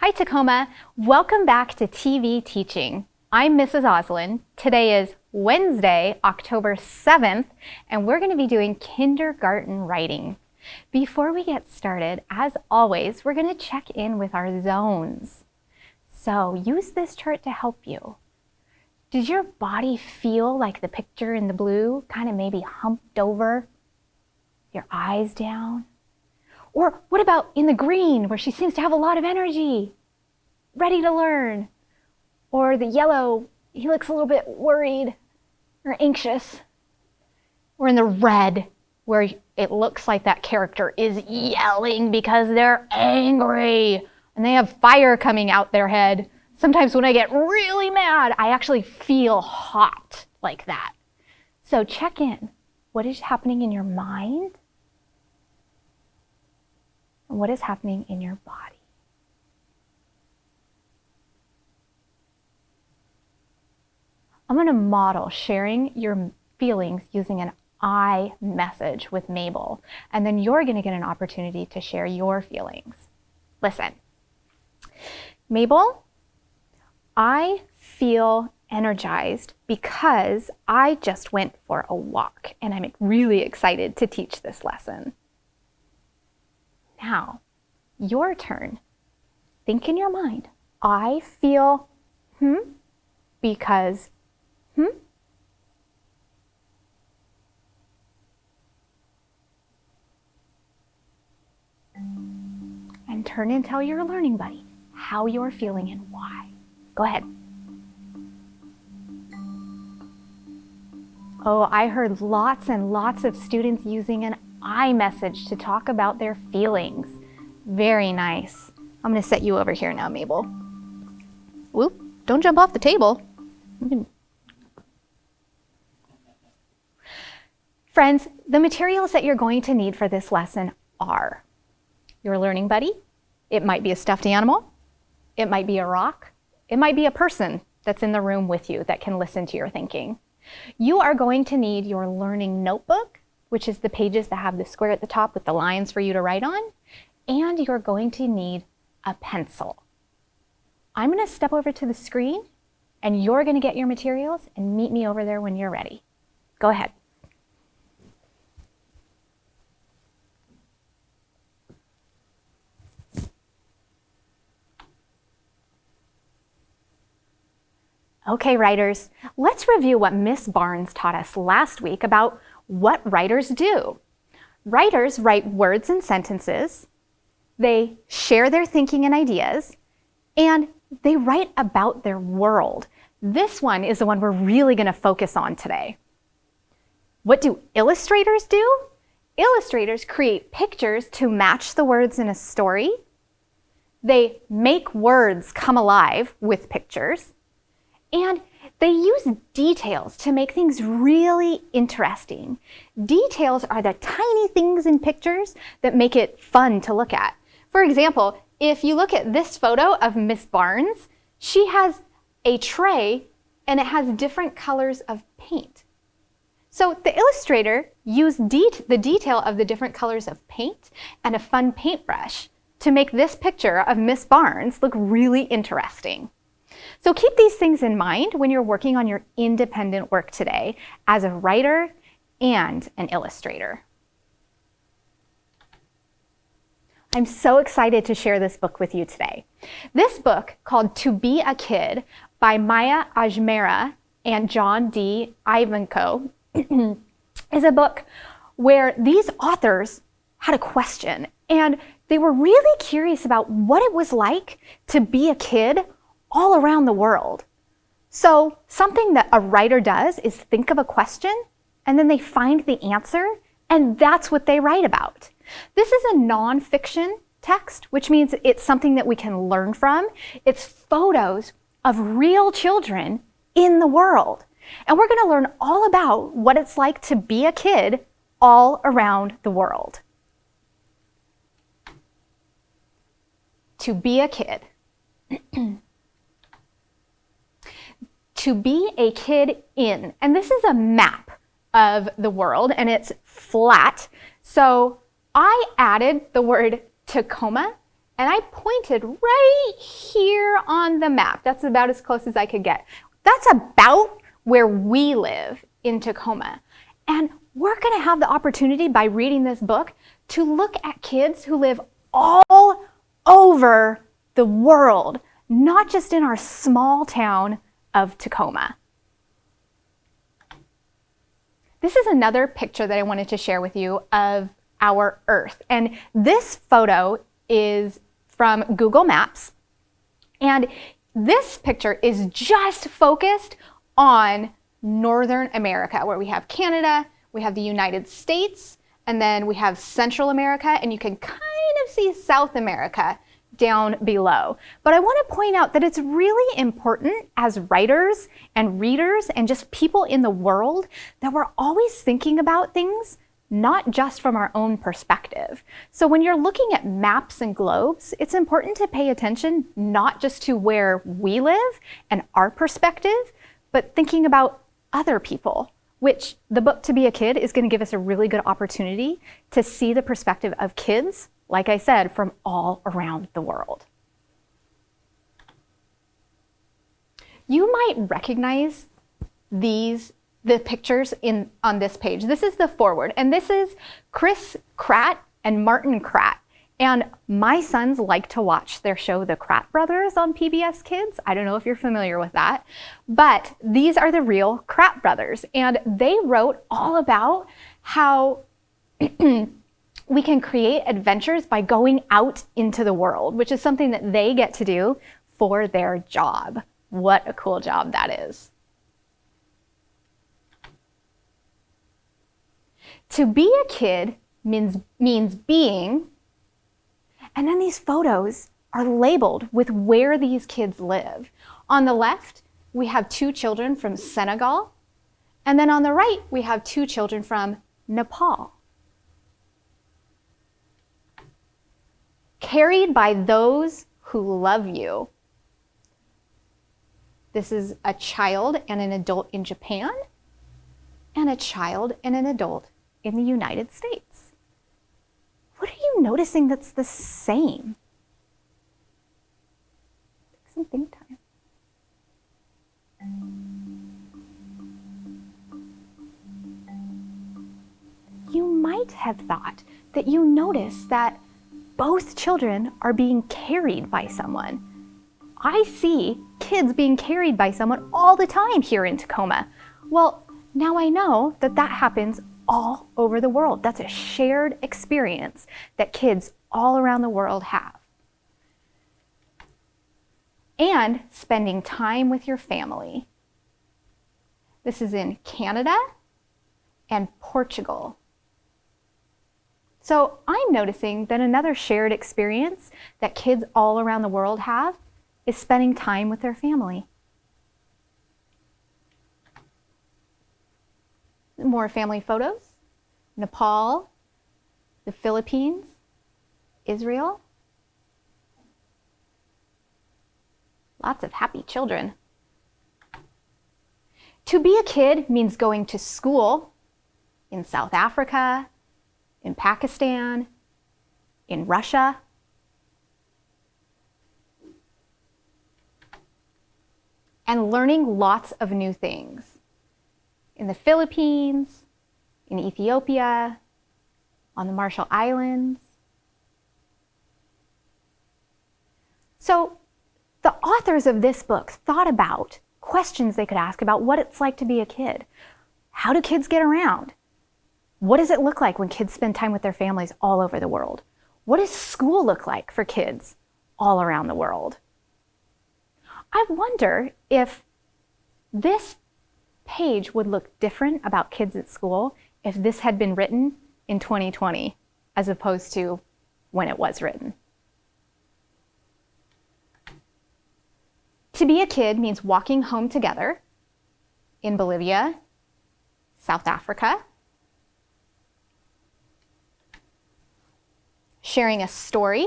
Hi Tacoma, welcome back to TV Teaching. I'm Mrs. Oslin. Today is Wednesday, October 7th, and we're going to be doing kindergarten writing. Before we get started, as always, we're going to check in with our zones. So use this chart to help you. Does your body feel like the picture in the blue, kind of maybe humped over, your eyes down? Or what about in the green, where she seems to have a lot of energy, ready to learn? Or the yellow, he looks a little bit worried or anxious. Or in the red, where it looks like that character is yelling because they're angry and they have fire coming out their head. Sometimes when I get really mad, I actually feel hot like that. So check in. What is happening in your mind? And what is happening in your body? I'm going to model sharing your feelings using an I message with Mabel, and then you're going to get an opportunity to share your feelings. Listen, Mabel, I feel energized because I just went for a walk, and I'm really excited to teach this lesson. Now, your turn. Think in your mind. I feel because and turn and tell your learning buddy how you're feeling and why. Go ahead. Oh, I heard lots and lots of students using an I message to talk about their feelings. Very nice. I'm going to set you over here now, Mabel. Whoop, don't jump off the table. Friends, the materials that you're going to need for this lesson are your learning buddy. It might be a stuffed animal. It might be a rock. It might be a person that's in the room with you that can listen to your thinking. You are going to need your learning notebook, which is the pages that have the square at the top with the lines for you to write on, and you're going to need a pencil. I'm going to step over to the screen, and you're going to get your materials and meet me over there when you're ready. Go ahead. Okay, writers, let's review what Miss Barnes taught us last week about what writers do. Writers write words and sentences, they share their thinking and ideas, and they write about their world. This one is the one we're really going to focus on today. What do illustrators do? Illustrators create pictures to match the words in a story. They make words come alive with pictures. And they use details to make things really interesting. Details are the tiny things in pictures that make it fun to look at. For example, if you look at this photo of Miss Barnes, she has a tray and it has different colors of paint. So the illustrator used the detail of the different colors of paint and a fun paintbrush to make this picture of Miss Barnes look really interesting. So keep these things in mind when you're working on your independent work today as a writer and an illustrator. I'm so excited to share this book with you today. This book, called To Be a Kid by Maya Azmara and John D. Ivanko, is a book where these authors had a question and they were really curious about what it was like to be a kid all around the world. So something that a writer does is think of a question and then they find the answer and that's what they write about. This is a nonfiction text, which means it's something that we can learn from. It's photos of real children in the world. And we're going to learn all about what it's like to be a kid all around the world. To be a kid. To be a kid in. And this is a map of the world and it's flat. So I added the word Tacoma And I pointed right here on the map. That's about as close as I could get. That's about where we live in Tacoma. And we're going to have the opportunity by reading this book to look at kids who live all over the world, not just in our small town of Tacoma. This is another picture that I wanted to share with you of our Earth. And this photo is from Google Maps. And this picture is just focused on Northern America, where we have Canada, we have the United States, and then we have Central America, and you can kind of see South America down below. But I want to point out that it's really important as writers and readers and just people in the world that we're always thinking about things not just from our own perspective. So when you're looking at maps and globes, it's important to pay attention not just to where we live and our perspective, but thinking about other people, which the book To Be a Kid is going to give us a really good opportunity to see the perspective of kids, like I said, from all around the world. You might recognize the pictures on this page. This is the forward, and this is Chris Kratt and Martin Kratt. And my sons like to watch their show, The Kratt Brothers, on PBS Kids. I don't know if you're familiar with that, but these are the real Kratt brothers. And they wrote all about how we can create adventures by going out into the world, which is something that they get to do for their job. What a cool job that is. To be a kid means being, and then these photos are labeled with where these kids live. On the left, we have 2 children from Senegal, and then on the right, we have 2 children from Nepal. Carried by those who love you. This is a child and an adult in Japan, and a child and an adult in the United States. What are you noticing that's the same? Take some think time. You might have thought that you noticed that both children are being carried by someone. I see kids being carried by someone all the time here in Tacoma. Well, now I know that that happens all over the world. That's a shared experience that kids all around the world have. And spending time with your family. This is in Canada and Portugal. So I'm noticing that another shared experience that kids all around the world have is spending time with their family. More family photos. Nepal, the Philippines, Israel. Lots of happy children. To be a kid means going to school in South Africa, in Pakistan, in Russia. And learning lots of new things. In the Philippines, in Ethiopia, on the Marshall Islands. So the authors of this book thought about questions they could ask about what it's like to be a kid. How do kids get around? What does it look like when kids spend time with their families all over the world? What does school look like for kids all around the world? I wonder if this page would look different about kids at school if this had been written in 2020 as opposed to when it was written. To be a kid means walking home together in Bolivia, South Africa, sharing a story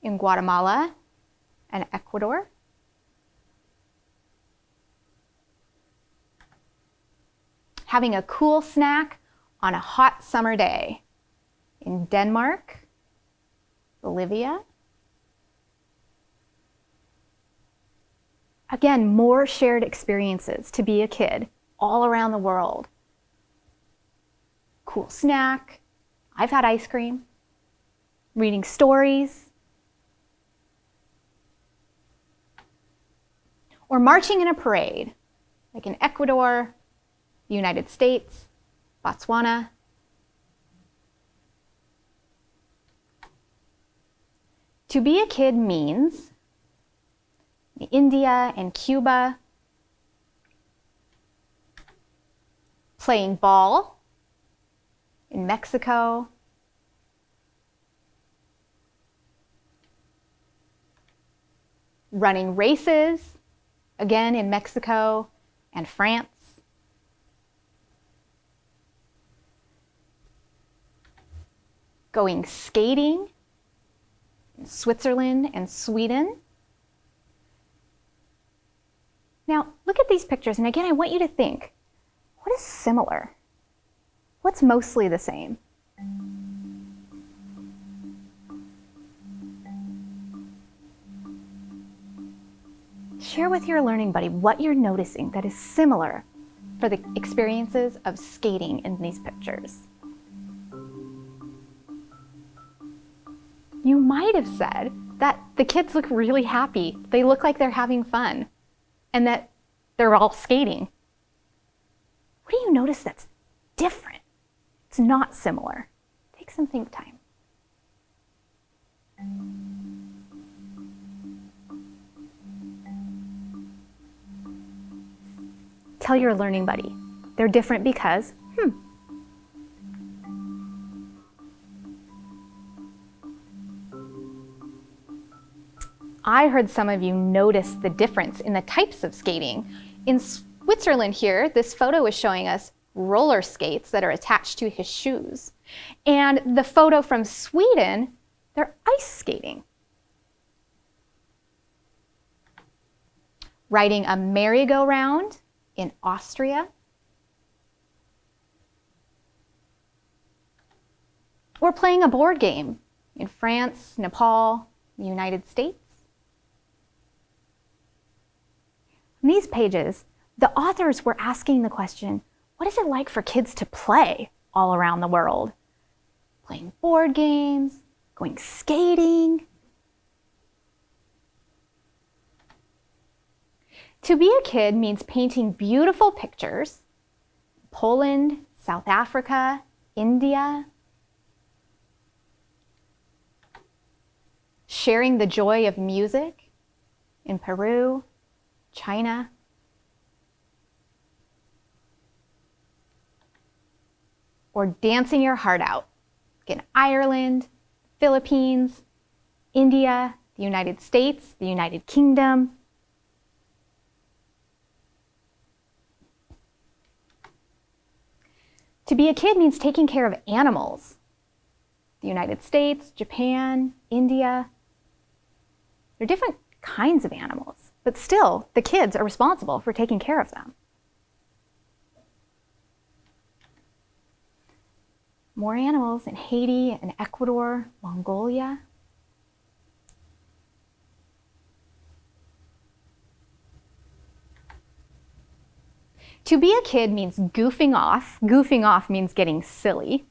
in Guatemala and Ecuador, having a cool snack on a hot summer day in Denmark, Bolivia, Again, more shared experiences to be a kid all around the world. Cool snack. I've had ice cream. Reading stories. Or marching in a parade, like in Ecuador, the United States, Botswana. To be a kid means in India and Cuba, playing ball in Mexico, running races, again in Mexico and France, going skating in Switzerland and Sweden. Now, look at these pictures, and again, I want you to think, what is similar? What's mostly the same? Share with your learning buddy what you're noticing that is similar for the experiences of skating in these pictures. You might have said that the kids look really happy. They look like they're having fun and that they're all skating. What do you notice that's different? It's not similar. Take some think time. Tell your learning buddy, they're different because, I heard some of you notice the difference in the types of skating. In Switzerland here, this photo is showing us roller skates that are attached to his shoes. And the photo from Sweden, they're ice skating. Riding a merry-go-round in Austria. Or playing a board game in France, Nepal, the United States. In these pages, the authors were asking the question, what is it like for kids to play all around the world? Playing board games, going skating. To be a kid means painting beautiful pictures. Poland, South Africa, India. Sharing the joy of music in Peru, China. Or dancing your heart out in Ireland, Philippines, India, the United States, the United Kingdom. To be a kid means taking care of animals. The United States, Japan, India. They're different kinds of animals, but still, the kids are responsible for taking care of them. More animals in Haiti and Ecuador, Mongolia. To be a kid means goofing off. Goofing off means getting silly.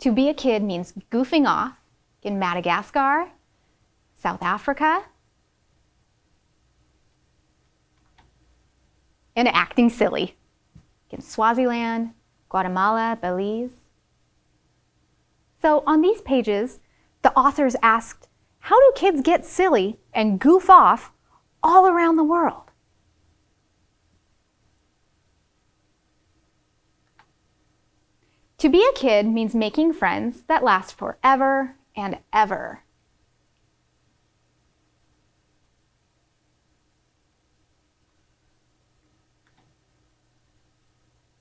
To be a kid means goofing off in Madagascar, South Africa, and acting silly in Swaziland, Guatemala, Belize. So on these pages, the authors asked, how do kids get silly and goof off all around the world? To be a kid means making friends that last forever and ever.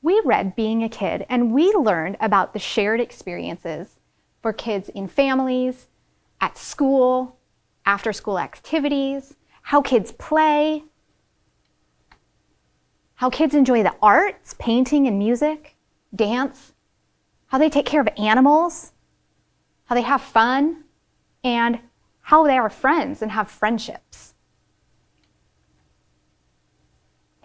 We read Being a Kid, and we learned about the shared experiences for kids in families, at school, after-school activities, how kids play, how kids enjoy the arts, painting and music, dance, how they take care of animals, how they have fun, and how they are friends and have friendships.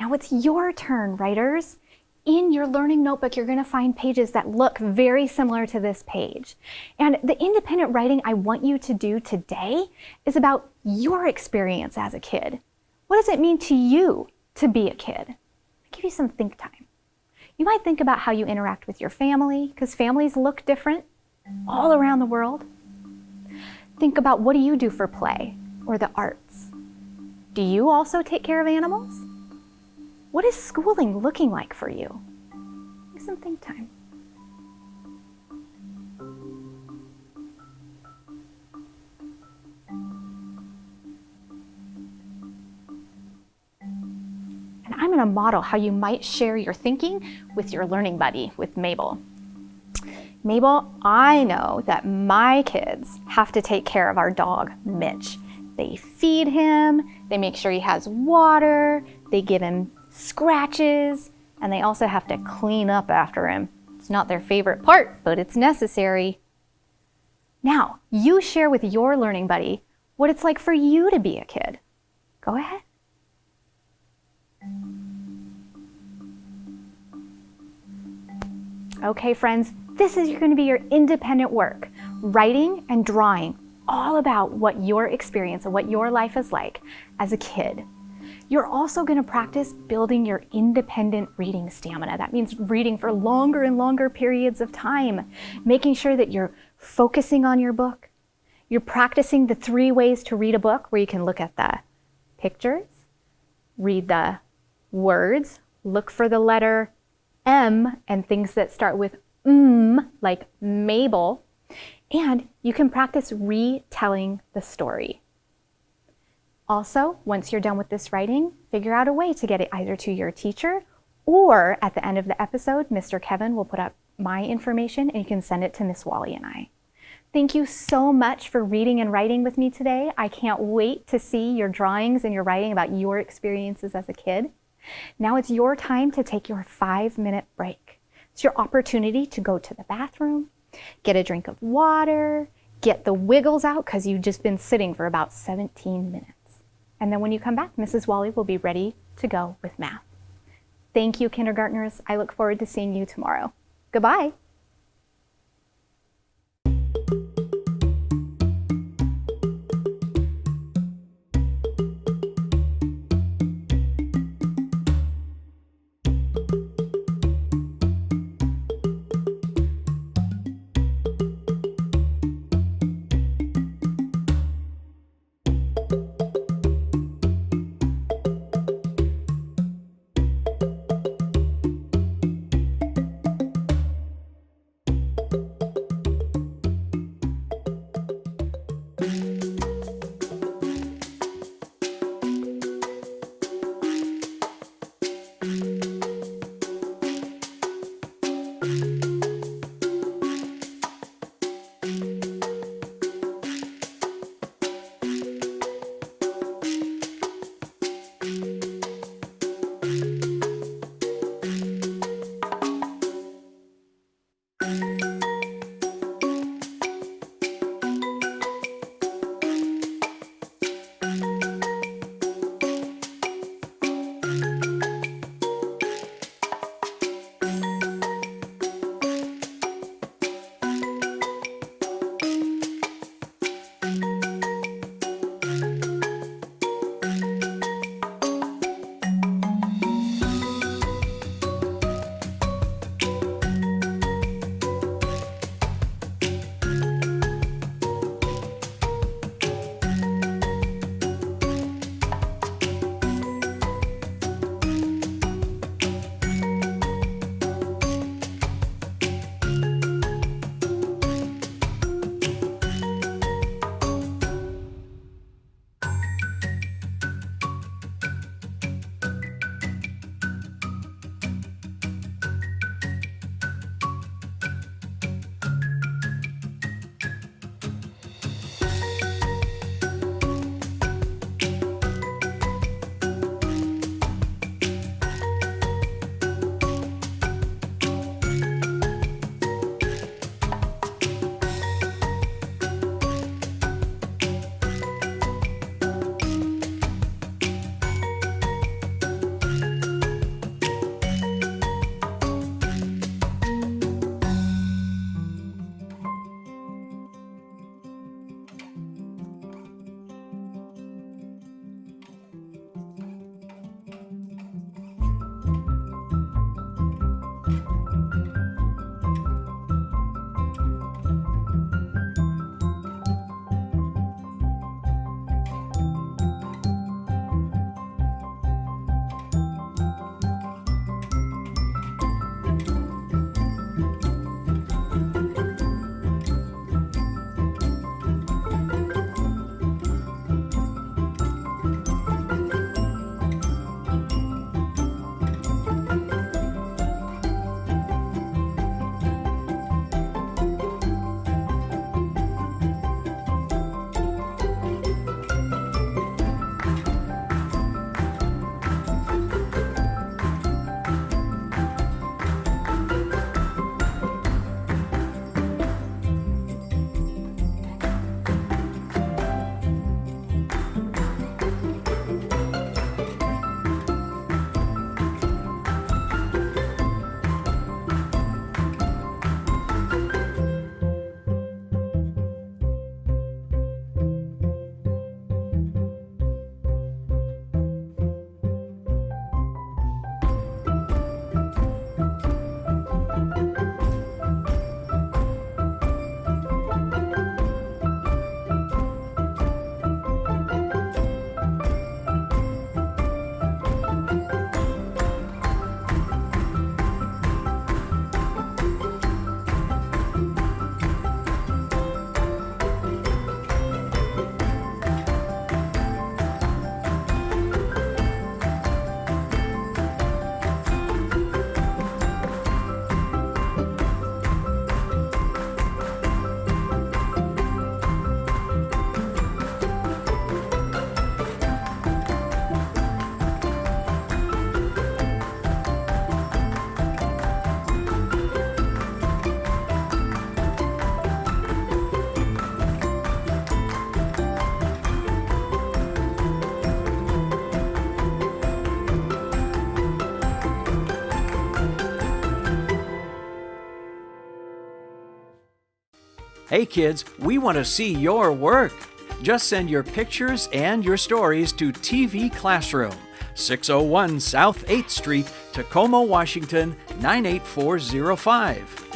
Now it's your turn, writers. In your learning notebook, you're going to find pages that look very similar to this page. And the independent writing I want you to do today is about your experience as a kid. What does it mean to you to be a kid? I'll give you some think time. You might think about how you interact with your family, because families look different all around the world. Think about, what do you do for play or the arts? Do you also take care of animals? What is schooling looking like for you? Give some think time. And I'm going to model how you might share your thinking with your learning buddy, with Mabel. Mabel, I know that my kids have to take care of our dog, Mitch. They feed him, they make sure he has water, they give him scratches, and they also have to clean up after him. It's not their favorite part, but it's necessary. Now, you share with your learning buddy what it's like for you to be a kid. Go ahead. Okay, friends, this is going to be your independent work, writing and drawing all about what your experience and what your life is like as a kid. You're also going to practice building your independent reading stamina. That means reading for longer and longer periods of time, making sure that you're focusing on your book. You're practicing the 3 ways to read a book, where you can look at the pictures, read the words, look for the letter M and things that start with like Mabel, and you can practice retelling the story. Also, once you're done with this writing, figure out a way to get it either to your teacher, or at the end of the episode, Mr. Kevin will put up my information and you can send it to Miss Wally and I. Thank you so much for reading and writing with me today. I can't wait to see your drawings and your writing about your experiences as a kid. Now it's your time to take your 5-minute break. It's your opportunity to go to the bathroom, get a drink of water, get the wiggles out because you've just been sitting for about 17 minutes. And then when you come back, Mrs. Wally will be ready to go with math. Thank you, kindergartners. I look forward to seeing you tomorrow. Goodbye. Hey kids, we want to see your work. Just send your pictures and your stories to TV Classroom, 601 South 8th Street, Tacoma, Washington, 98405.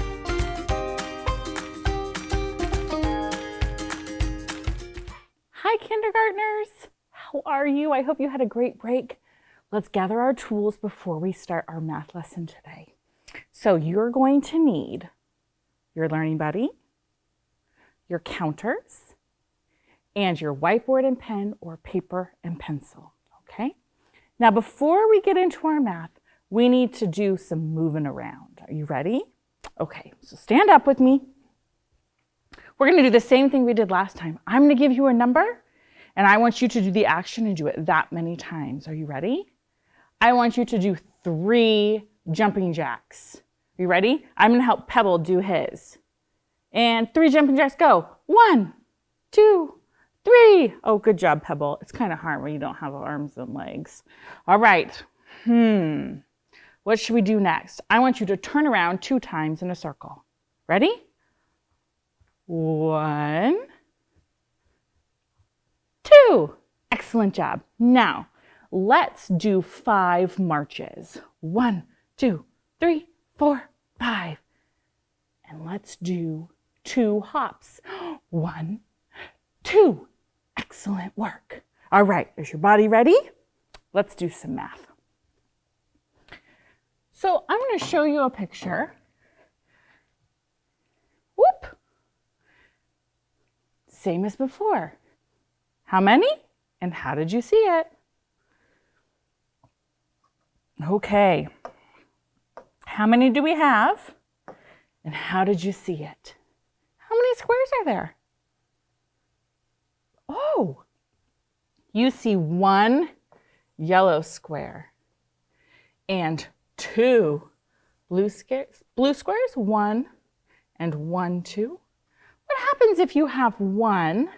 Hi, kindergartners. How are you? I hope you had a great break. Let's gather our tools before we start our math lesson today. So you're going to need your learning buddy, your counters, and your whiteboard and pen or paper and pencil, okay? Now, before we get into our math, we need to do some moving around. Are you ready? Okay, so stand up with me. We're going to do the same thing we did last time. I'm going to give you a number, and I want you to do the action and do it that many times. Are you ready? I want you to do 3 jumping jacks. Are you ready? I'm going to help Pebble do his. And 3 jumping jacks, go. 1, 2, 3. Oh, good job, Pebble. It's kind of hard when you don't have arms and legs. All right. What should we do next? I want you to turn around 2 times in a circle. Ready? 1, 2. Excellent job. Now, let's do 5 marches. 1, 2, 3, 4, 5. And let's do 2 hops. 1, 2. Excellent work. All right, is your body ready? Let's do some math. So I'm going to show you a picture. Whoop. Same as before. How many and how did you see it? Okay. How many do we have and how did you see it? How many squares are there? Oh, you see 1 yellow square and 2 blue squares, 1 and 1, 2. What happens if you have 1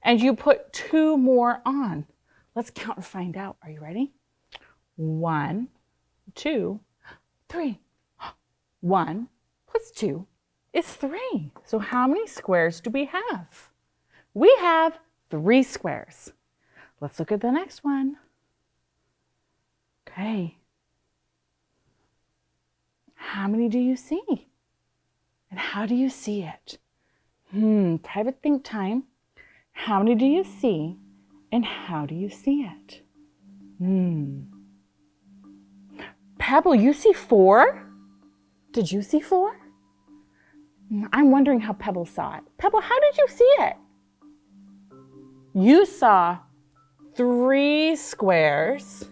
and you put 2 more on? Let's count and find out. Are you ready? 1, 2, 3. 1 plus 2 is 3. So how many squares do we have? We have 3 squares. Let's look at the next one. Okay. How many do you see? And how do you see it? Private think time. How many do you see? And how do you see it? Pebble, you see 4? Did you see 4? I'm wondering how Pebble saw it. Pebble, how did you see it? You saw 3 squares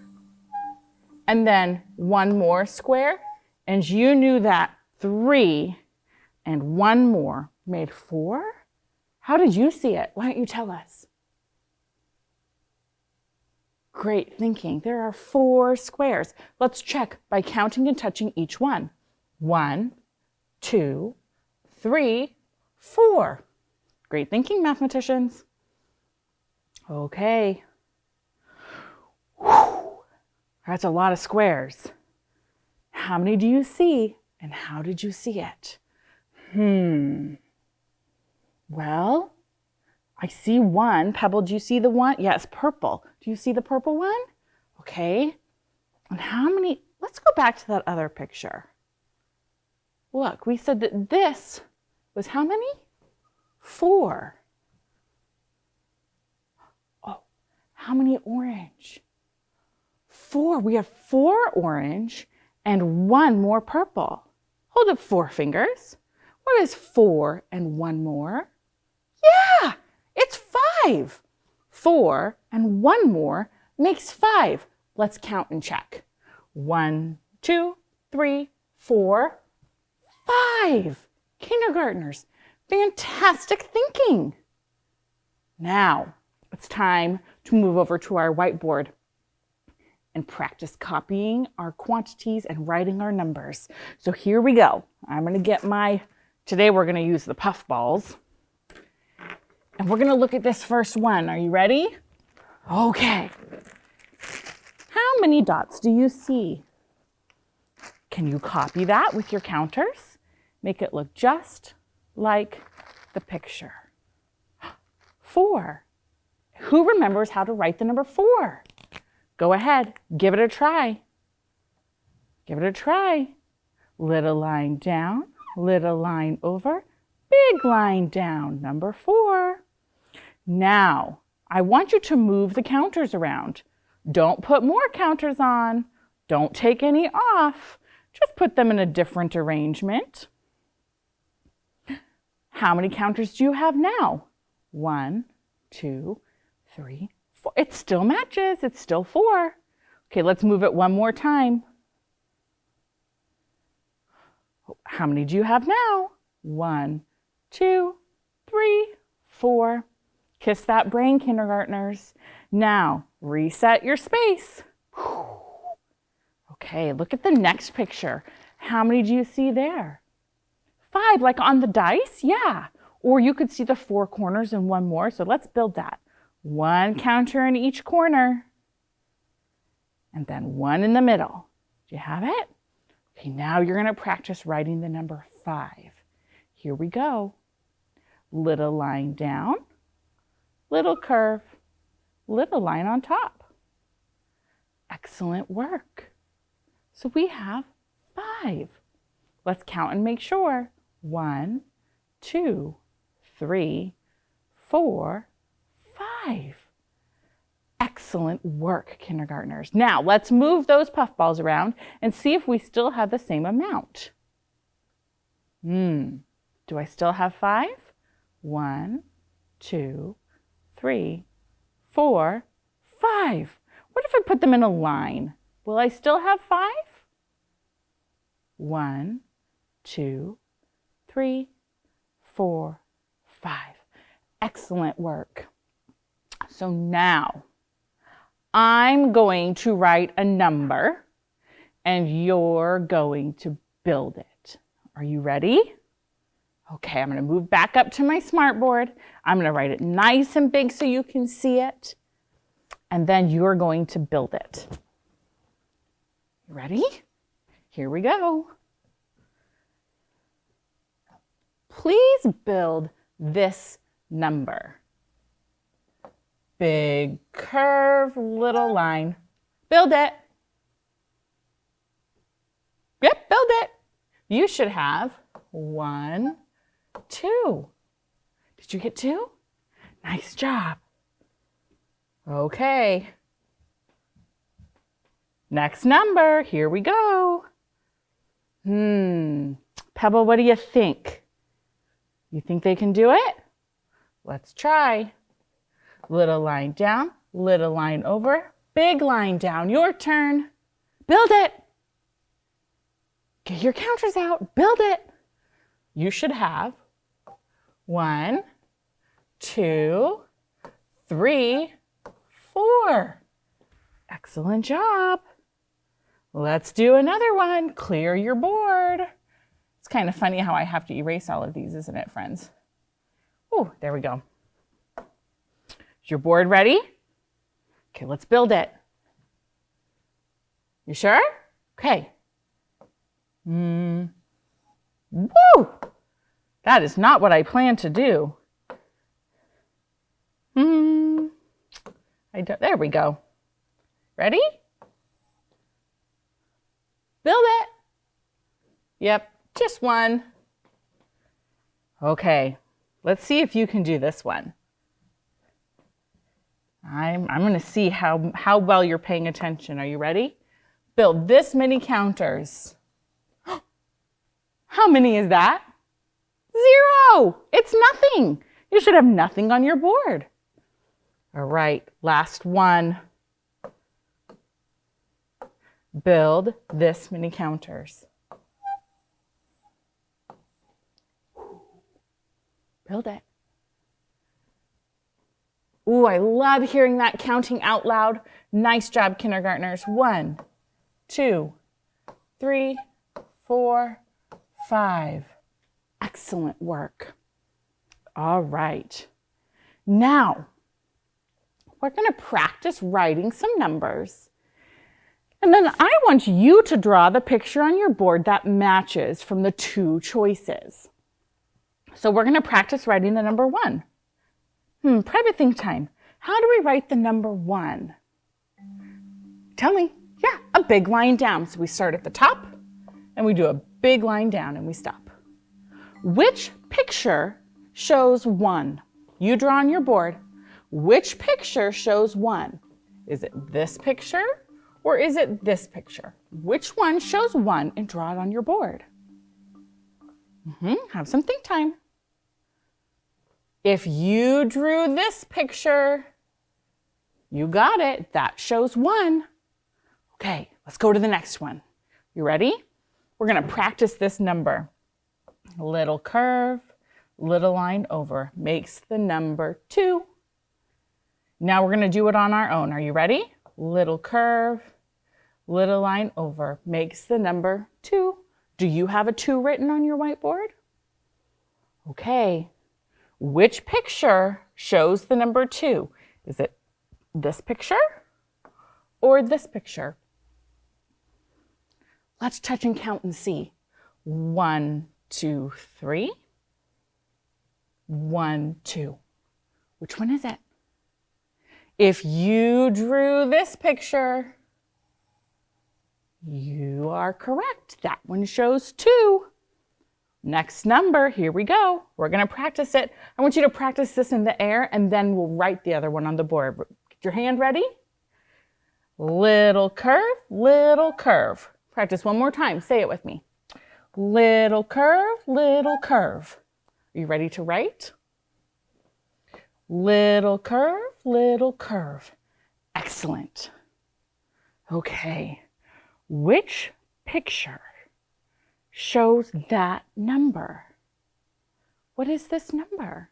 and then 1 more square, and you knew that 3 and 1 more made 4? How did you see it? Why don't you tell us? Great thinking. There are 4 squares. Let's check by counting and touching each one. 1, 2, 3, 4. Great thinking, mathematicians. Okay. Whew. That's a lot of squares. How many do you see and how did you see it? Well, I see 1. Pebble, do you see the 1? Yes, purple. Do you see the purple one? Okay. And how many? Let's go back to that other picture. Look, we said that this was how many? 4. Oh, how many orange? 4. We have 4 orange and 1 more purple. Hold up 4 fingers. What is 4 and 1 more? Yeah, it's 5. 4 and 1 more makes 5. Let's count and check. 1, 2, 3, 4, 5. Kindergartners, fantastic thinking. Now, it's time to move over to our whiteboard and practice copying our quantities and writing our numbers. So here we go. I'm going to get today we're going to use the puff balls. And we're going to look at this first one. Are you ready? Okay. How many dots do you see? Can you copy that with your counters? Make it look just like the picture? 4. Who remembers how to write the number 4? Go ahead, give it a try. Give it a try. Little line down, little line over, big line down, number 4. Now, I want you to move the counters around. Don't put more counters on. Don't take any off. Just put them in a different arrangement. How many counters do you have now? 1, 2, 3, 4. It still matches. It's still 4. Okay, let's move it one more time. How many do you have now? 1, 2, 3, 4. Kiss that brain, kindergartners. Now, reset your space. Okay, look at the next picture. How many do you see there? 5, like on the dice? Yeah. Or you could see the 4 corners and one more. So let's build that. 1 counter in each corner. And then 1 in the middle. Do you have it? Okay, now you're going to practice writing the number 5. Here we go. Little line down, little curve, little line on top. Excellent work. So we have 5. Let's count and make sure. 1, 2, 3, 4, 5. Excellent work, kindergartners. Now let's move those puffballs around and see if we still have the same amount. Do I still have 5? 1, 2, 3, 4, 5. What if I put them in a line? Will I still have 5? 1, 2, 3, 4, 5. Excellent work. So now I'm going to write a number and you're going to build it. Are you ready? Okay, I'm going to move back up to my smartboard. I'm going to write it nice and big so you can see it. And then you're going to build it. Ready? Here we go. Please build this number. Big curve, little line. Build it. Yep, build it. You should have 1, 2. Did you get 2? Nice job. Okay. Next number, here we go. Pebble, what do you think? You think they can do it? Let's try. Little line down, little line over, big line down. Your turn. Build it. Get your counters out. Build it. You should have 1, 2, 3, 4. Excellent job. Let's do another one. Clear your board. It's kind of funny how I have to erase all of these, isn't it, friends? Oh, there we go. Is your board ready? Okay, let's build it. You sure? Okay. Woo! That is not what I planned to do. There we go. Ready? Build it. Yep, just one. Okay, let's see if you can do this one. I'm going to see how well you're paying attention. Are you ready? Build this many counters. How many is that? 0. It's nothing. You should have nothing on your board. All right, last one. Build this many counters. Build it. Ooh, I love hearing that counting out loud. Nice job, kindergartners. 1, 2, 3, 4, 5. Excellent work. All right. Now, we're going to practice writing some numbers. And then I want you to draw the picture on your board that matches from the 2 choices. So we're going to practice writing the number 1. Private think time. How do we write the number 1? Tell me. Yeah, a big line down. So we start at the top and we do a big line down and we stop. Which picture shows 1? You draw on your board. Which picture shows 1? Is it this picture or is it this picture? Which one shows 1 and draw it on your board? Have some think time. If you drew this picture, you got it. That shows 1. Okay, let's go to the next one. You ready? We're going to practice this number. Little curve, little line over makes the number 2. Now we're going to do it on our own. Are you ready? Little curve, little line over makes the number 2. Do you have a 2 written on your whiteboard? Okay. Which picture shows the number 2? Is it this picture or this picture? Let's touch and count and see. 1, 2, 3. 1, 2. Which one is it? If you drew this picture, you are correct. That one shows 2. Next number, here we go. We're going to practice it. I want you to practice this in the air and then we'll write the other one on the board. Get your hand ready. Little curve, little curve. Practice one more time. Say it with me. Little curve, little curve. Are you ready to write? Little curve, little curve. Excellent. Okay. Which picture shows that number? What is this number?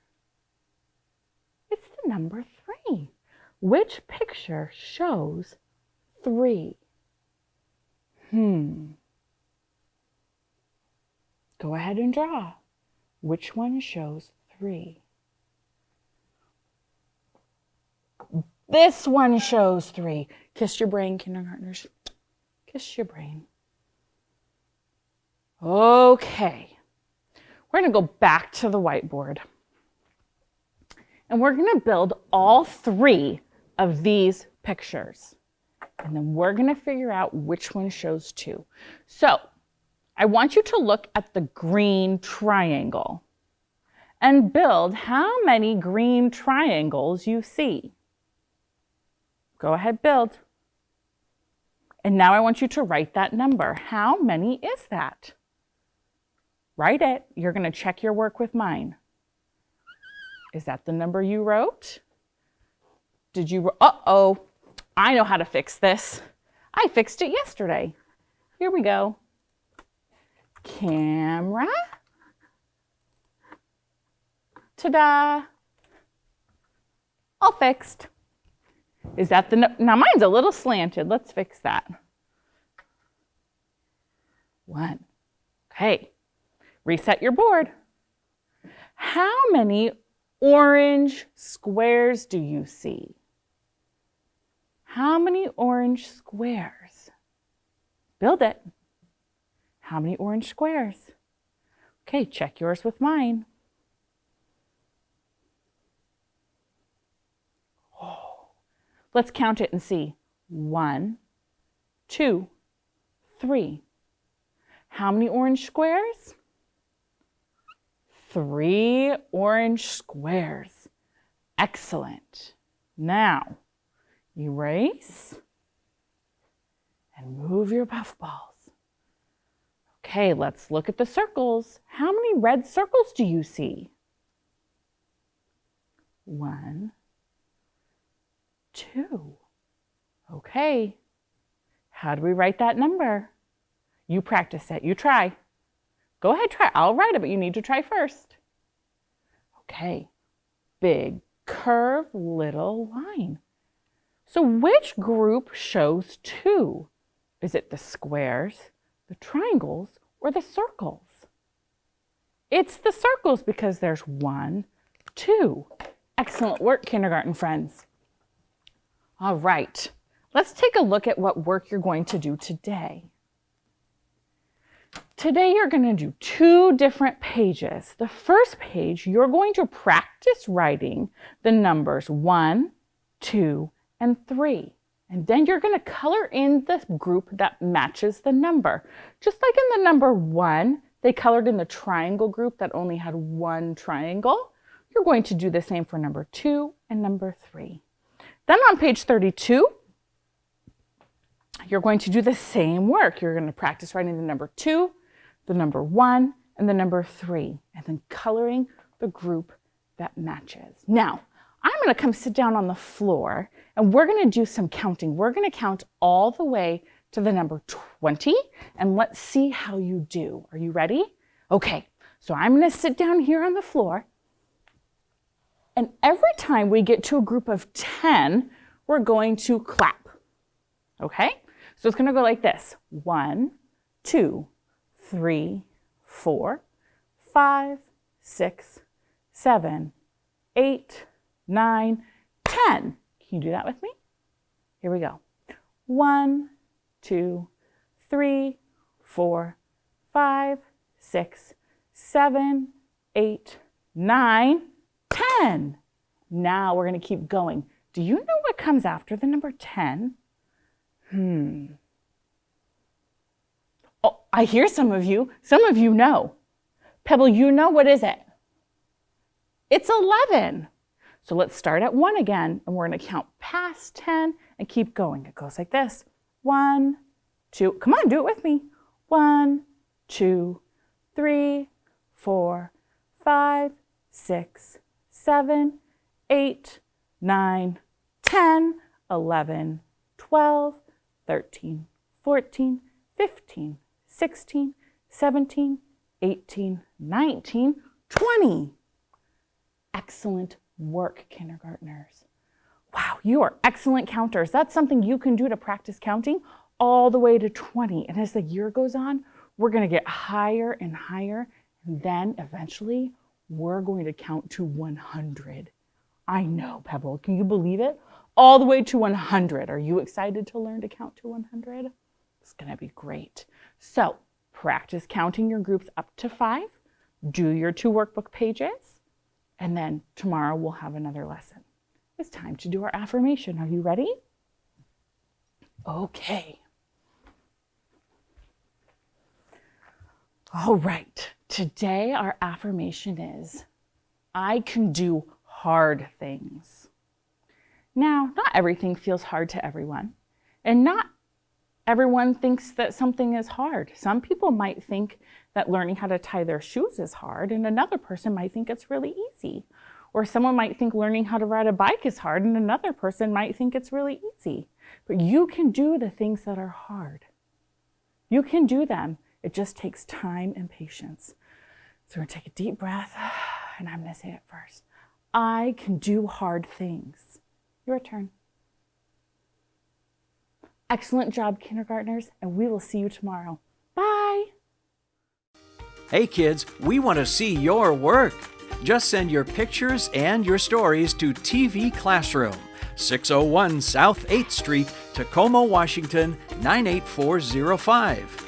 It's the number 3. Which picture shows 3? Go ahead and draw. Which one shows 3? This one shows 3. Kiss your brain, kindergartners. Kiss your brain. Okay. We're going to go back to the whiteboard. And we're going to build all 3 of these pictures. And then we're going to figure out which one shows 2. So I want you to look at the green triangle and build how many green triangles you see. Go ahead, build. And now I want you to write that number. How many is that? Write it. You're going to check your work with mine. Is that the number you wrote? Did you? Uh-oh. I know how to fix this. I fixed it yesterday. Here we go. Camera. Ta-da. All fixed. Is that the, now mine's a little slanted. Let's fix that. 1. Okay. Reset your board. How many orange squares do you see? How many orange squares? Build it. How many orange squares? Okay, check yours with mine. Oh, let's count it and see. 1, 2, 3. How many orange squares? 3 orange squares. Excellent. Now, erase and move your puff balls. Okay, let's look at the circles. How many red circles do you see? 1, 2. Okay, how do we write that number? You practice it. You try. Go ahead, try. I'll write it, but you need to try first. Okay, big curve, little line. So which group shows 2? Is it the squares, the triangles, or the circles? It's the circles because there's 1, 2. Excellent work, kindergarten friends. All right, let's take a look at what work you're going to do today. Today you're going to do 2 different pages. The first page, you're going to practice writing the numbers 1, 2, and 3. And then you're going to color in the group that matches the number. Just like in the number 1, they colored in the triangle group that only had 1 triangle. You're going to do the same for number 2 and number 3. Then on page 32, you're going to do the same work. You're going to practice writing the number 2, the number 1, and the number 3, and then coloring the group that matches. Now, I'm going to come sit down on the floor, and we're going to do some counting. We're going to count all the way to the number 20, and let's see how you do. Are you ready? Okay, so I'm going to sit down here on the floor, and every time we get to a group of 10, we're going to clap. Okay? So it's going to go like this. 1, 2, 3, 4, 5, 6, 7, 8, 9, 10. Can you do that with me? Here we go. 1, 2, 3, 4, 5, 6, 7, 8, 9, 10. Now we're going to keep going. Do you know what comes after the number 10? Oh, I hear some of you. Some of you know. Pebble, you know, what is it? It's 11. So let's start at 1 again, and we're going to count past 10 and keep going. It goes like this. 1, 2, come on, do it with me. 1, 2, 3, 4, 5, 6, 7, 8, 9, 10, 11, 12, 13, 14, 15, 16, 17, 18, 19, 20. Excellent work, kindergartners. Wow, you are excellent counters. That's something you can do to practice counting all the way to 20. And as the year goes on, we're going to get higher and higher. And then eventually, we're going to count to 100. I know, Pebble. Can you believe it? All the way to 100. Are you excited to learn to count to 100? It's going to be great. So practice counting your groups up to 5. Do your 2 workbook pages. And then tomorrow we'll have another lesson. It's time to do our affirmation. Are you ready? Okay. All right. Today our affirmation is, I can do hard things. Now, not everything feels hard to everyone, and not everyone thinks that something is hard. Some people might think that learning how to tie their shoes is hard, and another person might think it's really easy. Or someone might think learning how to ride a bike is hard, and another person might think it's really easy. But you can do the things that are hard. You can do them. It just takes time and patience. So we're going to take a deep breath, and I'm going to say it first. I can do hard things. Your turn. Excellent job, kindergartners, and we will see you tomorrow. Bye. Hey kids, we want to see your work. Just send your pictures and your stories to TV Classroom, 601 South 8th Street, Tacoma, Washington, 98405.